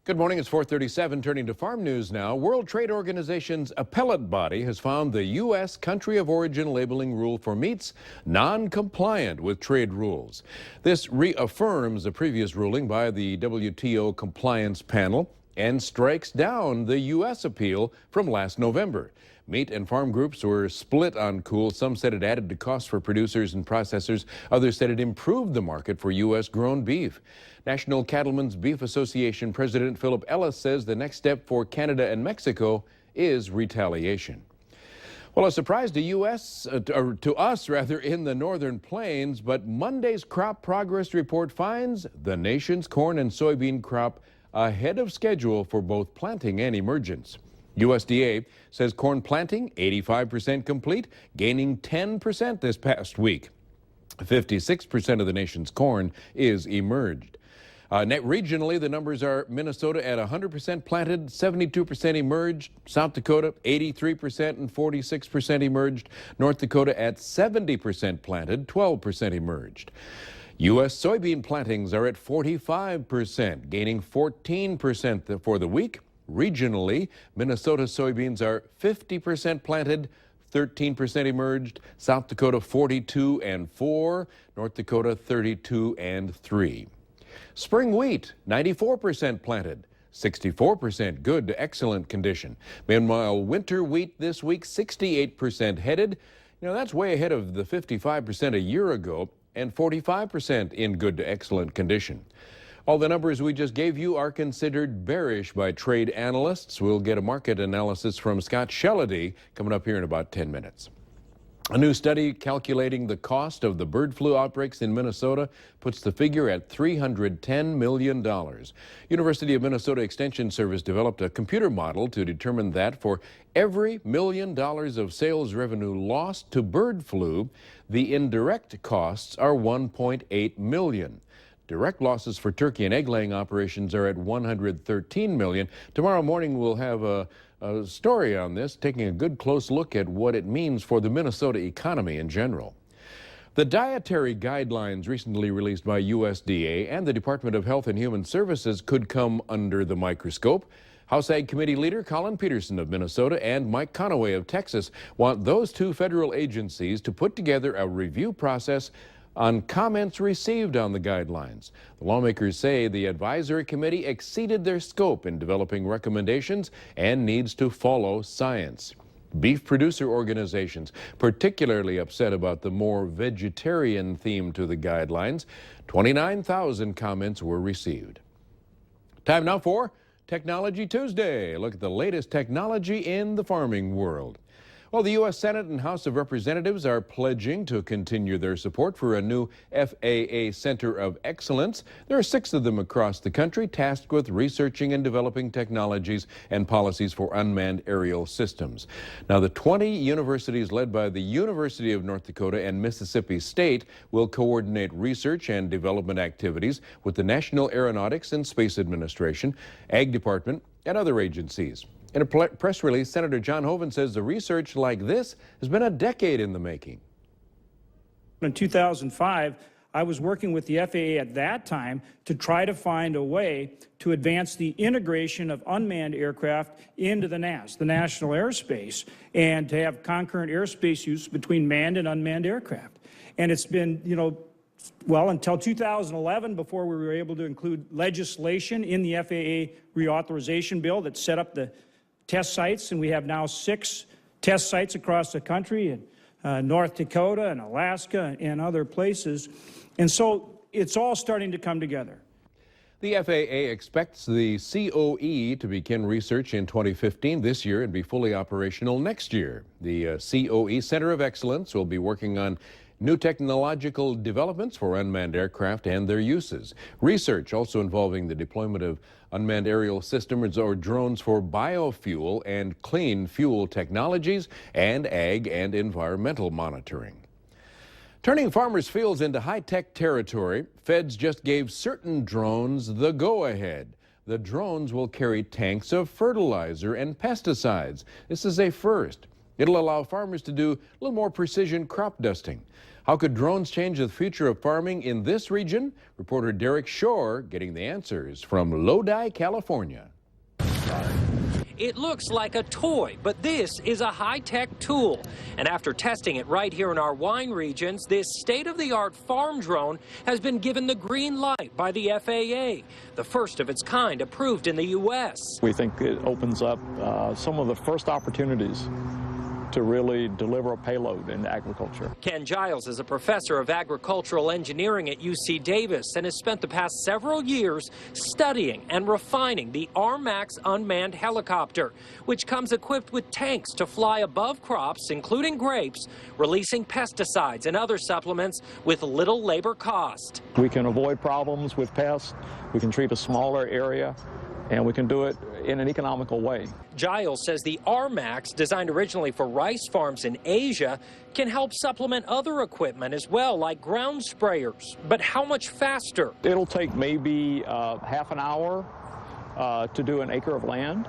Good morning, it's 4:37. Turning to farm news now. World Trade Organization's appellate body has found the U.S. country of origin labeling rule for meats non-compliant with trade rules. This reaffirms a previous ruling by the WTO compliance panel and strikes down the U.S. appeal from last November. Meat and farm groups were split on COOL. Some said it added to costs for producers and processors. Others said it improved the market for U.S. grown beef. National Cattlemen's Beef Association President Philip Ellis says the next step for Canada and Mexico is retaliation. Well, a surprise to us in the northern plains, but Monday's crop progress report finds the nation's corn and soybean crop ahead of schedule for both planting and emergence. USDA says corn planting 85% complete, gaining 10% this past week. 56% of the nation's corn is emerged. Regionally, the numbers are Minnesota at 100% planted, 72% emerged, South Dakota 83% and 46% emerged, North Dakota at 70% planted, 12% emerged. U.S. soybean plantings are at 45%, gaining 14% for the week. Regionally, Minnesota soybeans are 50% planted, 13% emerged, South Dakota 42 and 4, North Dakota 32 and 3. Spring wheat, 94% planted, 64% good to excellent condition. Meanwhile, winter wheat this week, 68% headed. That's way ahead of the 55% a year ago and 45% in good to excellent condition. All the numbers we just gave you are considered bearish by trade analysts. We'll get a market analysis from Scott Shellady coming up here in about 10 minutes. A new study calculating the cost of the bird flu outbreaks in Minnesota puts the figure at $310 million. University of Minnesota Extension Service developed a computer model to determine that for every $1 million of sales revenue lost to bird flu, the indirect costs are $1.8 million. Direct losses for turkey and egg-laying operations are at $113 million. Tomorrow morning we'll have a story on this, taking a good close look at what it means for the Minnesota economy in general. The dietary guidelines recently released by USDA and the Department of Health and Human Services could come under the microscope. House Ag Committee leader Colin Peterson of Minnesota and Mike Conaway of Texas want those two federal agencies to put together a review process on comments received on the guidelines. The lawmakers say the advisory committee exceeded their scope in developing recommendations and needs to follow science. Beef producer organizations particularly upset about the more vegetarian theme to the guidelines. 29,000 comments were received. Time now for Technology Tuesday. Look at the latest technology in the farming world. Well, the U.S. Senate and House of Representatives are pledging to continue their support for a new FAA Center of Excellence. There are 6 of them across the country tasked with researching and developing technologies and policies for unmanned aerial systems. Now, the 20 universities led by the University of North Dakota and Mississippi State will coordinate research and development activities with the National Aeronautics and Space Administration, Ag Department, and other agencies. In a press release, Senator John Hoeven says the research like this has been a decade in the making. In 2005, I was working with the FAA at that time to try to find a way to advance the integration of unmanned aircraft into the NAS, the National Airspace, and to have concurrent airspace use between manned and unmanned aircraft. And it's been, well, until 2011, before we were able to include legislation in the FAA reauthorization bill that set up the test sites, and we have now 6 test sites across the country in North Dakota and Alaska and other places. And so it's all starting to come together. The FAA expects the COE to begin research in 2015 this year and be fully operational next year. The COE Center of Excellence will be working on new technological developments for unmanned aircraft and their uses. Research also involving the deployment of unmanned aerial systems or drones for biofuel and clean fuel technologies and ag and environmental monitoring. Turning farmers' fields into high-tech territory, feds just gave certain drones the go-ahead. The drones will carry tanks of fertilizer and pesticides. This is a first. It'll allow farmers to do a little more precision crop dusting. How could drones change the future of farming in this region? Reporter Derek Shore getting the answers from Lodi, California. It looks like a toy, but this is a high-tech tool. And after testing it right here in our wine regions, this state-of-the-art farm drone has been given the green light by the FAA, the first of its kind approved in the U.S. We think it opens up some of the first opportunities to really deliver a payload in agriculture. Ken Giles is a professor of agricultural engineering at UC Davis and has spent the past several years studying and refining the RMAX unmanned helicopter, which comes equipped with tanks to fly above crops, including grapes, releasing pesticides and other supplements with little labor cost. We can avoid problems with pests, we can treat a smaller area, and we can do it in an economical way. Giles says the RMAX, designed originally for rice farms in Asia, can help supplement other equipment as well, like ground sprayers. But how much faster? It'll take maybe half an hour to do an acre of land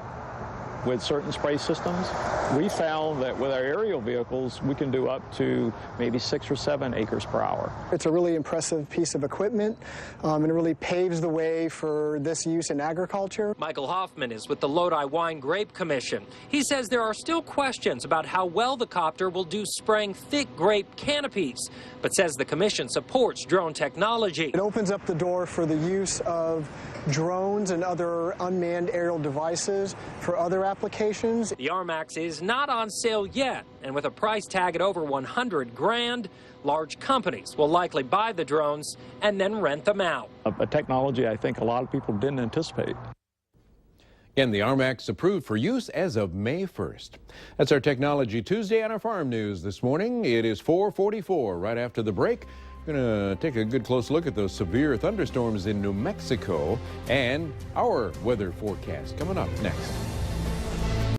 with certain spray systems. We found that with our aerial vehicles, we can do up to maybe 6 or 7 acres per hour. It's a really impressive piece of equipment, and it really paves the way for this use in agriculture. Michael Hoffman is with the Lodi Wine Grape Commission. He says there are still questions about how well the copter will do spraying thick grape canopies, but says the commission supports drone technology. It opens up the door for the use of drones and other unmanned aerial devices for other applications. The RMAX is not on sale yet, and with a price tag at over $100,000, large companies will likely buy the drones and then rent them out. A technology I think a lot of people didn't anticipate. And the RMAX approved for use as of May 1st. That's our Technology Tuesday on our Farm News this morning. It is 4:44 right after the break. We're going to take a good close look at those severe thunderstorms in New Mexico and our weather forecast coming up next.